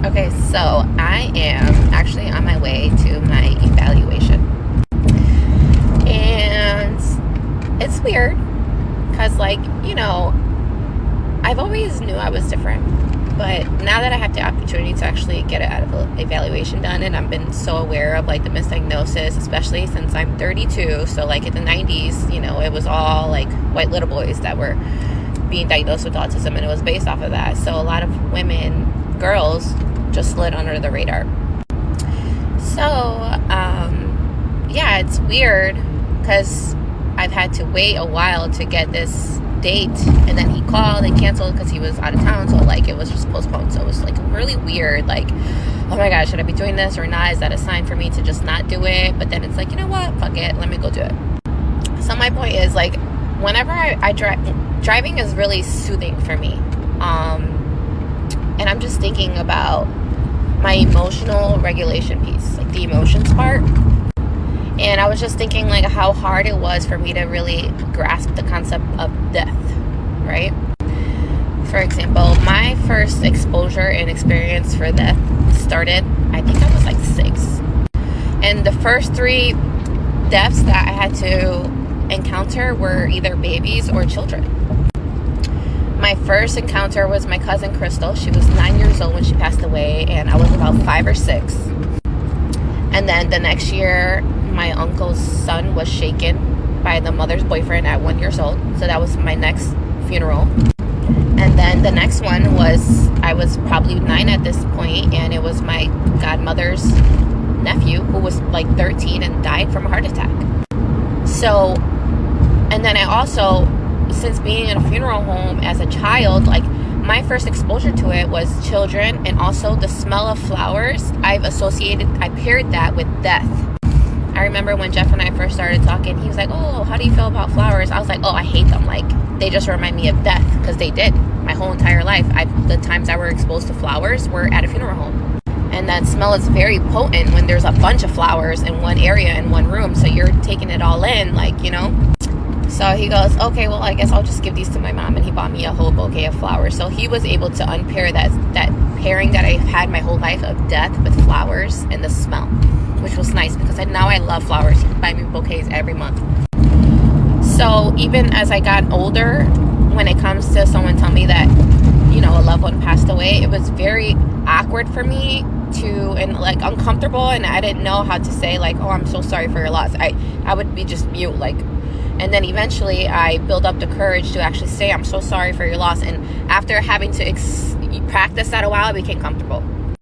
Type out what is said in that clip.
Okay, so I am actually on my way to my evaluation. And it's weird because, I've always knew I was different. But now that I have the opportunity to actually get an evaluation done, and I've been so aware of, the misdiagnosis, especially since I'm 32. So, in the 90s, it was all, white little boys that were being diagnosed with autism, and it was based off of that. So a lot of women, girls, just slid under the radar. So, yeah, it's weird because I've had to wait a while to get this date, and then he called and canceled because he was out of town, so it was just postponed. So it was really weird, oh my gosh, should I be doing this or not? Is that a sign for me to just not do it? But then it's you know what, fuck it, let me go do it. So my point is, whenever I drive, driving is really soothing for me, and I'm just thinking about my emotional regulation piece, the emotions part. And I was just thinking how hard it was for me to really grasp the concept of death, right? For example, my first exposure and experience for death started, I think I was 6. And the first 3 deaths that I had to encounter were either babies or children. My first encounter was my cousin Crystal. She was 9 years old when she passed away, and I was about 5 or 6. And then the next year, my uncle's son was shaken by the mother's boyfriend at 1 year old. So that was my next funeral. And then the next one was, I was probably 9 at this point, and it was my godmother's nephew who was 13 and died from a heart attack. So, and then I also, since being in a funeral home as a child, my first exposure to it was children, and also the smell of flowers. I paired that with death. I remember when Jeff and I first started talking, he was like, oh, how do you feel about flowers? I was like, oh, I hate them. They just remind me of death, because they did. My whole entire life, the times I were exposed to flowers were at a funeral home. And that smell is very potent when there's a bunch of flowers in one area, in one room. So you're taking it all in, So he goes, okay, well, I guess I'll just give these to my mom. And he bought me a whole bouquet of flowers. So he was able to unpair that pairing that I've had my whole life of death with flowers and the smell, which was nice because now I love flowers. He would buy me bouquets every month. So even as I got older, when it comes to someone telling me that, a loved one passed away, it was very awkward for me and uncomfortable. And I didn't know how to say oh, I'm so sorry for your loss. I would be just mute, and then eventually I built up the courage to actually say, I'm so sorry for your loss. And after having to practice that a while, I became comfortable.